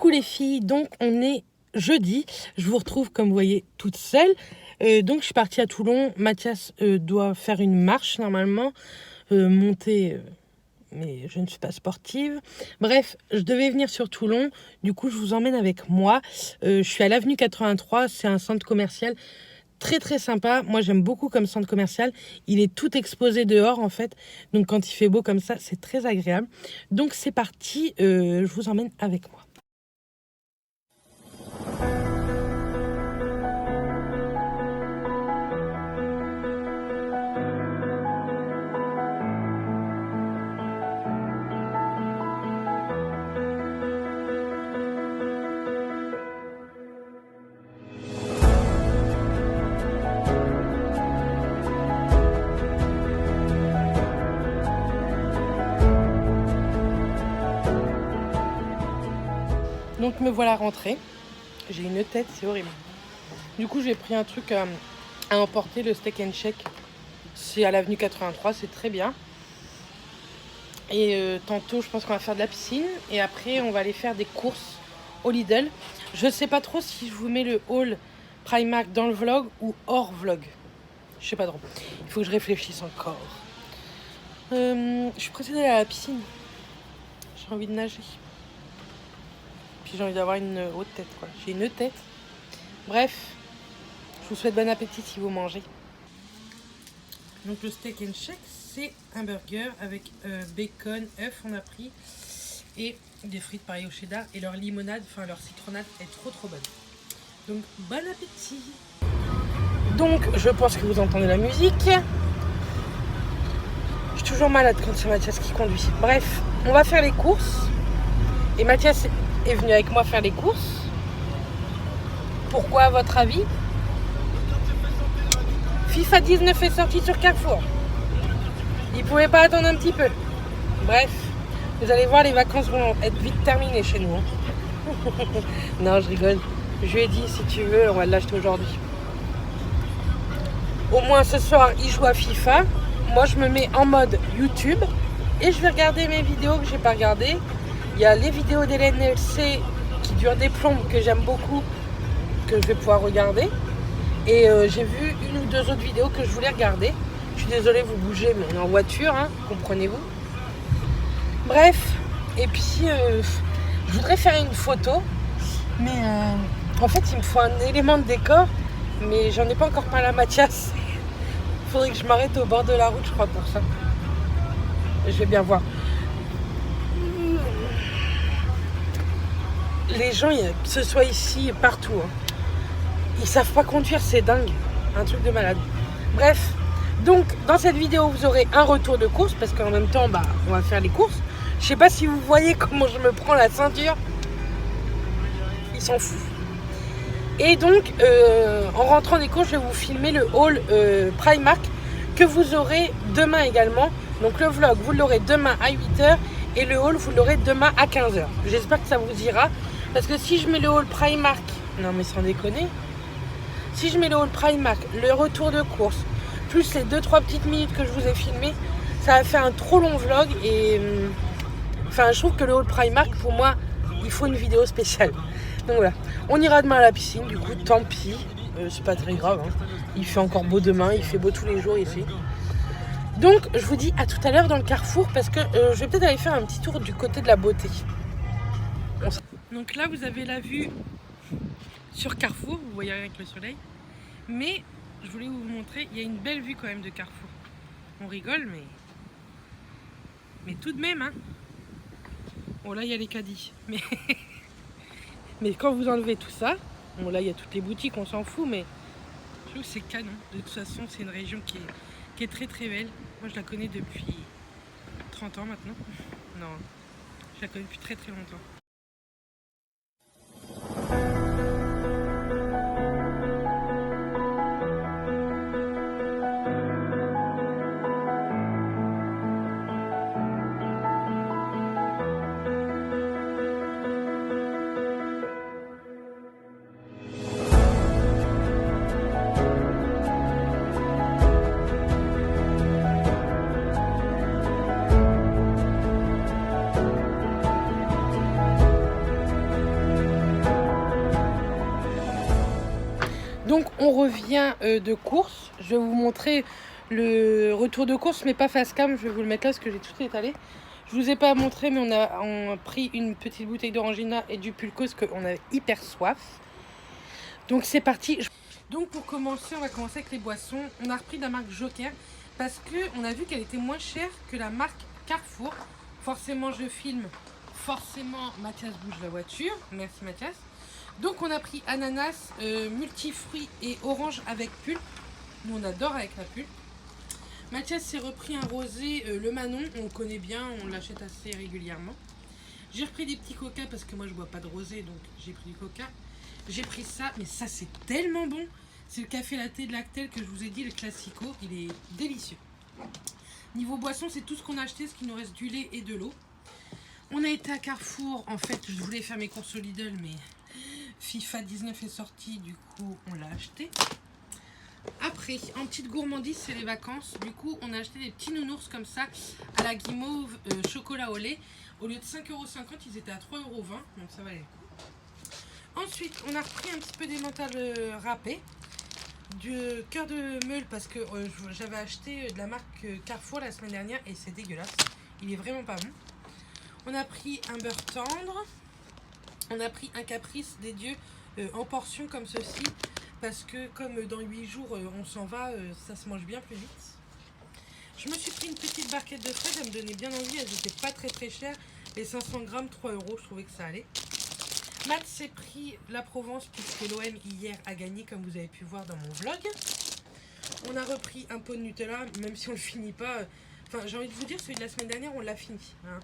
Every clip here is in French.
Coucou les filles, donc on est jeudi, je vous retrouve comme vous voyez toute seule. Donc je suis partie à Toulon, Mathias doit faire une marche normalement, monter, mais je ne suis pas sportive. Bref, je devais venir sur Toulon, du coup je vous emmène avec moi. Je suis à l'avenue 83, c'est un centre commercial très très sympa. Moi j'aime beaucoup comme centre commercial, il est tout exposé dehors en fait, donc quand il fait beau comme ça c'est très agréable. Donc c'est parti, je vous emmène avec moi. Donc me voilà rentrée. J'ai une tête, c'est horrible. Du coup, j'ai pris un truc à emporter, le steak and shake. C'est à l'avenue 83, c'est très bien. Et tantôt, je pense qu'on va faire de la piscine. Et après, on va aller faire des courses au Lidl. Je sais pas trop si je vous mets le haul Primark dans le vlog ou hors vlog. Je sais pas trop. Il faut que je réfléchisse encore. Je suis pressée d'aller à la piscine. J'ai envie de nager. J'ai envie d'avoir une haute tête, quoi. J'ai une tête. Bref, je vous souhaite bon appétit si vous mangez. Donc le steak and shake, c'est un burger avec bacon, œuf, on a pris, et des frites pareil au cheddar. Et leur limonade, enfin leur citronnade est trop bonne. Donc bon appétit. Donc je pense que vous entendez la musique. Je suis toujours malade quand c'est Mathias qui conduit. Bref, on va faire les courses. Et Mathias est venu avec moi faire les courses. Pourquoi à votre avis? FIFA 19 est sorti sur Carrefour. Il pouvait pas attendre un petit peu. Bref, vous allez voir, les vacances vont être vite terminées chez nous. Non, je rigole. Je lui ai dit, si tu veux, on va l'acheter aujourd'hui. Au moins ce soir, il joue à FIFA. Moi, je me mets en mode YouTube et je vais regarder mes vidéos que j'ai pas regardées. Il y a les vidéos d'Hélène LC qui durent des plombes que j'aime beaucoup, que je vais pouvoir regarder. Et j'ai vu une ou deux autres vidéos que je voulais regarder. Je suis désolée, vous bougez, mais on est en voiture, hein, comprenez-vous. Bref, et puis je voudrais faire une photo, mais en fait il me faut un élément de décor, mais j'en ai pas encore parlé à Mathias. Il faudrait que je m'arrête au bord de la route, je crois, pour ça. Je vais bien voir. Les gens, que ce soit ici et partout, hein, ils savent pas conduire, c'est dingue. Un truc de malade. Bref, donc dans cette vidéo, vous aurez un retour de course, parce qu'en même temps, on va faire les courses. Je sais pas si vous voyez comment je me prends la ceinture. Ils s'en foutent. Et donc, en rentrant des courses, je vais vous filmer le haul Primark que vous aurez demain également. Donc le vlog, vous l'aurez demain à 8h et le haul, vous l'aurez demain à 15h. J'espère que ça vous ira. Parce que si je mets le haul Primark, non mais sans déconner, si je mets le haul Primark, le retour de course, plus les 2-3 petites minutes que je vous ai filmées, ça va faire un trop long vlog et je trouve que le haul Primark, pour moi, il faut une vidéo spéciale. Donc voilà, on ira demain à la piscine, du coup, tant pis, c'est pas très grave, hein. Il fait encore beau demain, il fait beau tous les jours ici. Donc je vous dis à tout à l'heure dans le Carrefour, parce que je vais peut-être aller faire un petit tour du côté de la beauté. Donc là, vous avez la vue sur Carrefour, vous voyez avec le soleil. Mais je voulais vous montrer, il y a une belle vue quand même de Carrefour. On rigole, mais tout de même, hein. Bon, là, il y a les caddies. Mais quand vous enlevez tout ça, bon, là, il y a toutes les boutiques, on s'en fout, mais je trouve que c'est canon. De toute façon, c'est une région qui est très très belle. Moi, je la connais depuis 30 ans maintenant. Non, je la connais depuis très très longtemps. on revient de course, je vais vous montrer le retour de course, mais pas face cam. Je vais vous le mettre là parce que j'ai tout étalé. Je vous ai pas montré, mais on a pris une petite bouteille d'orangina et du pulco parce qu'on avait hyper soif. Donc c'est parti. Donc pour commencer, on va commencer avec les boissons. On a repris de la marque Joker parce qu'on a vu qu'elle était moins chère que la marque Carrefour. Forcément je filme, forcément Mathias bouge la voiture. Merci Mathias. Donc on a pris ananas, multifruits et orange avec pulpe. Nous on adore avec la pulpe. Mathias s'est repris un rosé, le Manon, on le connaît bien, on l'achète assez régulièrement. J'ai repris des petits coca parce que moi je bois pas de rosé, donc j'ai pris du coca. J'ai pris ça, mais ça c'est tellement bon. C'est le café latte de Lactel que je vous ai dit, le classico, il est délicieux. Niveau boisson, c'est tout ce qu'on a acheté, ce qui nous reste du lait et de l'eau. On a été à Carrefour, en fait je voulais faire mes courses au Lidl, mais FIFA 19 est sorti, du coup on l'a acheté. Après, en petite gourmandise, c'est les vacances. Du coup, on a acheté des petits nounours comme ça à la guimauve chocolat au lait. Au lieu de 5,50 €, ils étaient à 3,20 €. Donc ça valait le coup. Ensuite, on a repris un petit peu d'émental râpé. Du cœur de meule parce que j'avais acheté de la marque Carrefour la semaine dernière et c'est dégueulasse. Il est vraiment pas bon. On a pris un beurre tendre. On a pris un caprice des dieux en portions comme ceci. Parce que comme dans 8 jours on s'en va, ça se mange bien plus vite. Je me suis pris une petite barquette de fraises, elle me donnait bien envie, elles n'étaient pas très chères. Les 500 grammes, 3 €, je trouvais que ça allait. Matt s'est pris la Provence puisque l'OM hier a gagné comme vous avez pu voir dans mon vlog. On a repris un pot de Nutella, même si on le finit pas. Enfin j'ai envie de vous dire, celui de la semaine dernière on l'a fini. Hein,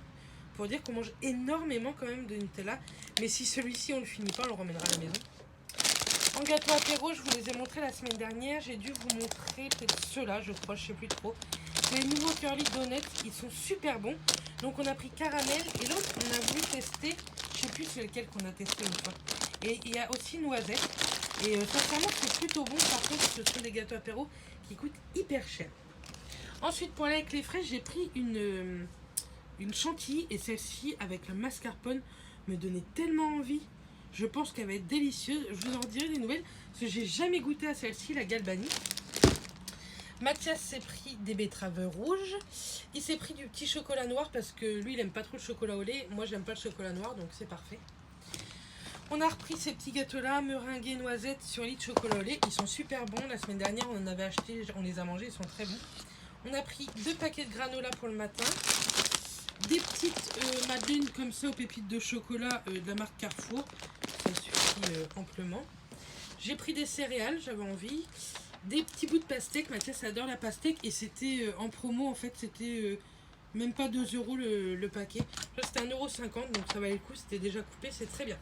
pour dire qu'on mange énormément quand même de Nutella. Mais si celui-ci on le finit pas, on le ramènera à la maison. En gâteau apéro, je vous les ai montrés la semaine dernière. J'ai dû vous montrer peut-être ceux-là, je crois, je sais plus trop. Les nouveaux Curly Donuts, ils sont super bons. Donc on a pris caramel et l'autre, on a voulu tester. Je sais plus c'est lequel qu'on a testé une fois. Et il y a aussi noisette. Et sincèrement, c'est plutôt bon. Par contre, ce sont des gâteaux apéro qui coûtent hyper cher. Ensuite, pour aller avec les fraises, j'ai pris une chantilly. Et celle-ci, avec le mascarpone, me donnait tellement envie. Je pense qu'elle va être délicieuse. Je vous en dirai des nouvelles. Parce que j'ai jamais goûté à celle-ci, la Galbani. Mathias s'est pris des betteraves rouges. Il s'est pris du petit chocolat noir parce que lui, il aime pas trop le chocolat au lait. Moi, j'aime pas le chocolat noir, donc c'est parfait. On a repris ces petits gâteaux-là, meringues et noisettes sur lit de chocolat au lait. Ils sont super bons. La semaine dernière, on en avait acheté, on les a mangés, ils sont très bons. On a pris 2 paquets de granola pour le matin. Des petites madeleines comme ça aux pépites de chocolat de la marque Carrefour. Ça suffit amplement. J'ai pris des céréales, j'avais envie. Des petits bouts de pastèque. Mathias adore la pastèque. Et c'était en promo, en fait, c'était même pas 2 € le paquet. C'était 1,50 €, donc ça valait le coup. C'était déjà coupé, c'est très bien.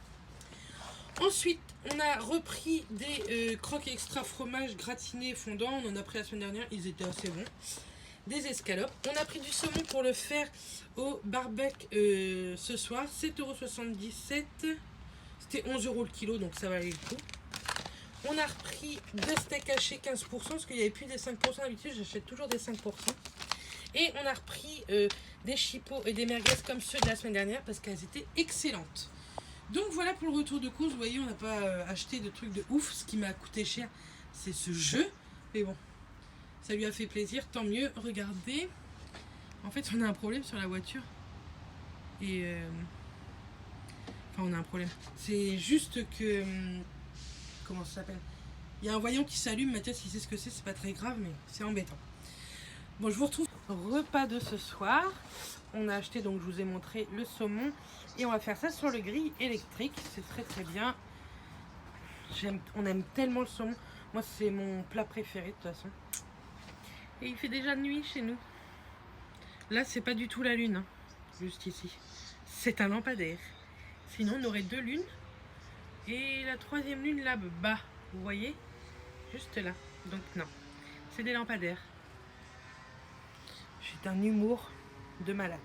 Ensuite, on a repris des croques extra fromage gratinés fondants. On en a pris la semaine dernière, ils étaient assez bons. Des escalopes. On a pris du saumon pour le faire au barbecue ce soir. 7,77 €. C'était 11 € le kilo, donc ça valait le coup. On a repris 2 steaks hachés 15%, parce qu'il n'y avait plus des 5% d'habitude, j'achète toujours des 5%. Et on a repris des chipots et des merguez comme ceux de la semaine dernière, parce qu'elles étaient excellentes. Donc voilà pour le retour de course. Vous voyez, on n'a pas acheté de trucs de ouf. Ce qui m'a coûté cher, c'est ce jeu. Mais bon, ça lui a fait plaisir, tant mieux. Regardez. En fait, on a un problème sur la voiture. Et... Enfin, on a un problème. C'est juste que... Comment ça s'appelle? Il y a un voyant qui s'allume. Mathias, il sait ce que c'est pas très grave, mais c'est embêtant. Bon, je vous retrouve. Repas de ce soir. On a acheté, donc je vous ai montré le saumon. Et on va faire ça sur le grill électrique. C'est très bien. On aime tellement le saumon. Moi, c'est mon plat préféré de toute façon. Et il fait déjà nuit chez nous. Là, c'est pas du tout la lune. Hein. Juste ici. C'est un lampadaire. Sinon, on aurait 2 lunes. Et la 3e lune là-bas. Vous voyez? Juste là. Donc non. C'est des lampadaires. J'ai un humour de malade.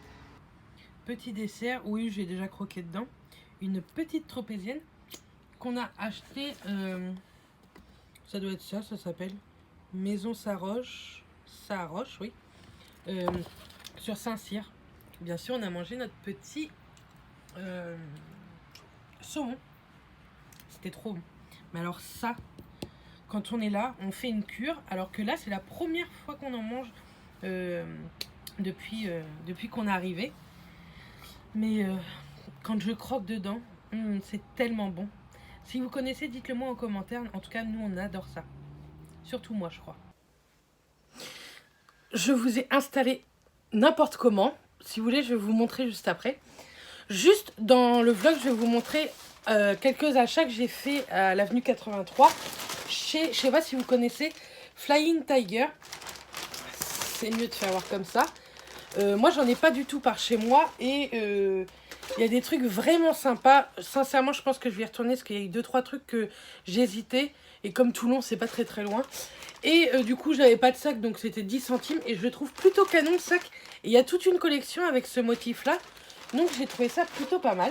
Petit dessert, oui, j'ai déjà croqué dedans. Une petite tropézienne qu'on a acheté. Ça doit être ça, ça s'appelle Maison Saroche. Saroche, oui. Sur Saint-Cyr. Bien sûr, on a mangé notre petit saumon. C'était trop bon. Mais alors ça, quand on est là, on fait une cure, alors que là, c'est la première fois qu'on en mange depuis qu'on est arrivé. Mais quand je croque dedans, c'est tellement bon. Si vous connaissez, dites-le moi en commentaire. En tout cas, nous, on adore ça. Surtout moi, je crois. Je vous ai installé n'importe comment. Si vous voulez, je vais vous montrer juste après. Juste dans le vlog, je vais vous montrer quelques achats que j'ai fait à l'avenue 83. Je ne sais pas si vous connaissez Flying Tiger. C'est mieux de faire voir comme ça. Moi, j'en ai pas du tout par chez moi. Et il y a des trucs vraiment sympas. Sincèrement, je pense que je vais y retourner parce qu'il y a eu 2-3 trucs que j'hésitais. Et comme Toulon, c'est pas très loin. Et du coup, j'avais pas de sac, donc c'était 10 centimes. Et je le trouve plutôt canon, le sac. Et il y a toute une collection avec ce motif-là. Donc, j'ai trouvé ça plutôt pas mal.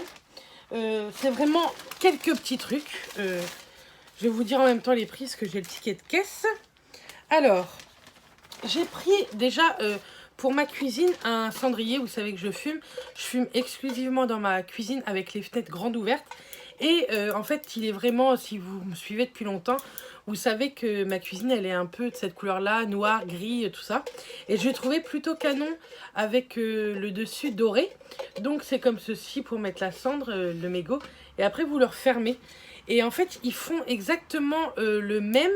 C'est vraiment quelques petits trucs. Je vais vous dire en même temps les prix, parce que j'ai le ticket de caisse. Alors, j'ai pris déjà... pour ma cuisine, un cendrier. Vous savez que je fume. Je fume exclusivement dans ma cuisine avec les fenêtres grandes ouvertes. Et en fait, il est vraiment, si vous me suivez depuis longtemps, vous savez que ma cuisine, elle est un peu de cette couleur-là, noir, gris, tout ça. Et je l'ai trouvé plutôt canon avec le dessus doré. Donc, c'est comme ceci pour mettre la cendre, le mégot. Et après, vous le refermez. Et en fait, ils font exactement le même,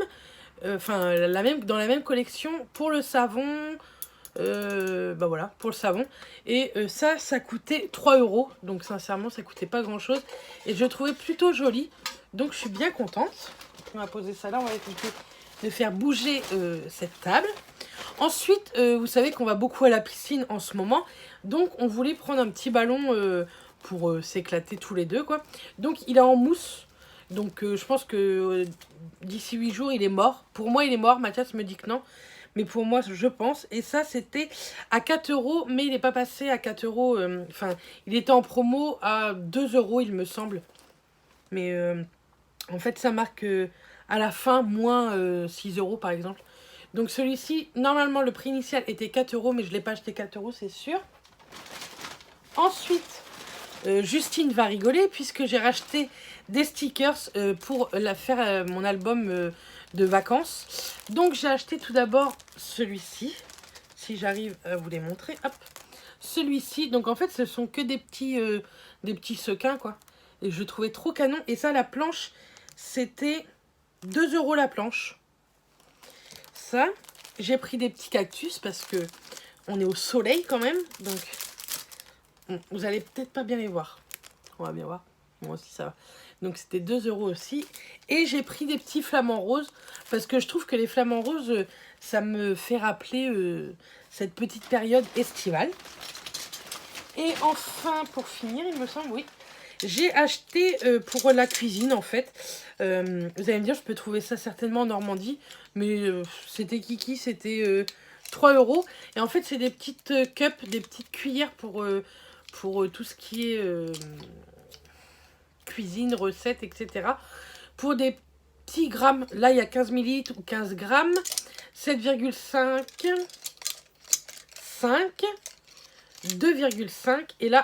dans la même collection pour le savon... bah voilà, pour le savon. Et ça coûtait 3 €. Donc sincèrement, ça coûtait pas grand chose. Et je le trouvais plutôt joli. Donc je suis bien contente. On va poser ça là. On va éviter de faire bouger cette table. Ensuite, vous savez qu'on va beaucoup à la piscine en ce moment. Donc on voulait prendre un petit ballon pour s'éclater tous les deux, quoi. Donc il est en mousse. Donc je pense que d'ici 8 jours, il est mort. Pour moi, il est mort. Mathias me dit que non. Mais pour moi, je pense. Et ça, c'était à 4 €. Mais il n'est pas passé à 4 €. Enfin, il était en promo à 2 €, il me semble. Mais en fait, ça marque à la fin moins 6 € par exemple. Donc celui-ci, normalement, le prix initial était 4 €. Mais je ne l'ai pas acheté 4 €, c'est sûr. Ensuite, Justine va rigoler puisque j'ai racheté des stickers pour faire mon album de vacances. Donc j'ai acheté tout d'abord celui-ci, si j'arrive à vous les montrer. Hop, celui-ci. Donc en fait, ce sont que des petits sequins, quoi. Et je trouvais trop canon. Et ça, la planche, c'était 2 € la planche. Ça, j'ai pris des petits cactus parce que on est au soleil quand même. Donc vous allez peut-être pas bien les voir. On va bien voir. Moi aussi, ça va. Donc, c'était 2 € aussi. Et j'ai pris des petits flamants roses. Parce que je trouve que les flamants roses, ça me fait rappeler cette petite période estivale. Et enfin, pour finir, il me semble, oui. J'ai acheté pour la cuisine, en fait. Vous allez me dire, je peux trouver ça certainement en Normandie. Mais c'était kiki, c'était 3 €. Et en fait, c'est des petites cups, des petites cuillères pour tout ce qui est cuisine, recettes, etc. Pour des petits grammes. Là, il y a 15 ml ou 15 grammes. 7,5, 5, 2,5 et là,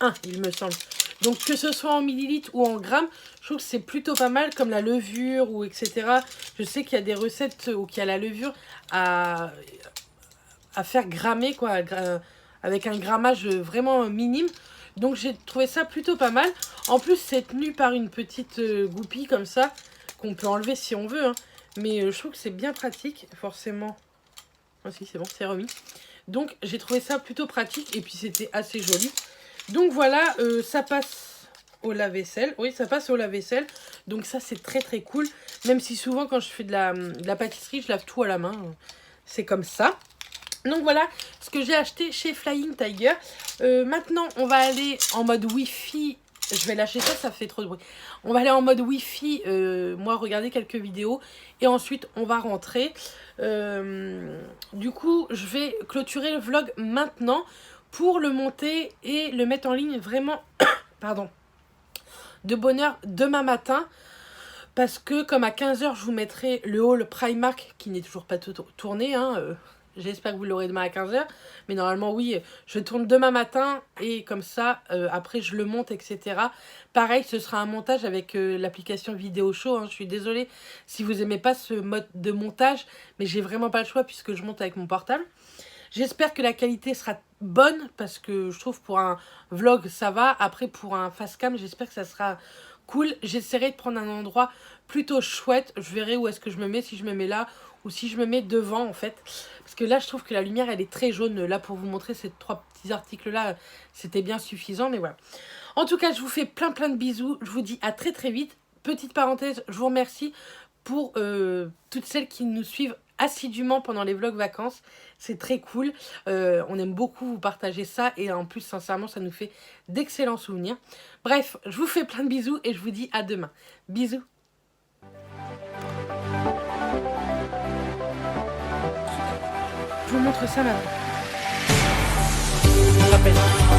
1, il me semble. Donc, que ce soit en millilitres ou en grammes, je trouve que c'est plutôt pas mal, comme la levure ou etc. Je sais qu'il y a des recettes où il y a la levure à faire grammer, quoi, avec un grammage vraiment minime. Donc j'ai trouvé ça plutôt pas mal. En plus c'est tenu par une petite goupille comme ça, qu'on peut enlever si on veut, hein. Mais je trouve que c'est bien pratique, forcément. Ah si, c'est bon, c'est remis. Donc j'ai trouvé ça plutôt pratique et puis c'était assez joli. Donc voilà, ça passe au lave-vaisselle. Oui, ça passe au lave-vaisselle. Donc ça c'est très cool. Même si souvent quand je fais de la pâtisserie, je lave tout à la main. C'est comme ça. Donc voilà ce que j'ai acheté chez Flying Tiger. Maintenant, on va aller en mode Wi-Fi. Je vais lâcher ça, ça fait trop de bruit. On va aller en mode Wi-Fi, moi, regarder quelques vidéos. Et ensuite, on va rentrer. Du coup, je vais clôturer le vlog maintenant pour le monter et le mettre en ligne vraiment, pardon, de bonne heure demain matin. Parce que comme à 15 h, je vous mettrai le haul Primark qui n'est toujours pas tourné, hein, J'espère que vous l'aurez demain à 15h. Mais normalement, oui, je tourne demain matin. Et comme ça, après, je le monte, etc. Pareil, ce sera un montage avec l'application Vidéo Show. Hein. Je suis désolée si vous n'aimez pas ce mode de montage. Mais j'ai vraiment pas le choix puisque je monte avec mon portable. J'espère que la qualité sera bonne parce que je trouve pour un vlog, ça va. Après, pour un facecam, j'espère que ça sera cool. J'essaierai de prendre un endroit plutôt chouette. Je verrai où est-ce que je me mets, si je me mets là ou si je me mets devant en fait. Parce que là, je trouve que la lumière, elle est très jaune. Là, pour vous montrer ces 3 petits articles-là, c'était bien suffisant. Mais voilà. En tout cas, je vous fais plein de bisous. Je vous dis à très vite. Petite parenthèse, je vous remercie pour toutes celles qui nous suivent assidûment pendant les vlogs vacances. C'est très cool. On aime beaucoup vous partager ça. Et en plus, sincèrement, ça nous fait d'excellents souvenirs. Bref, je vous fais plein de bisous et je vous dis à demain. Bisous. Je vous montre ça maintenant. Je rappelle.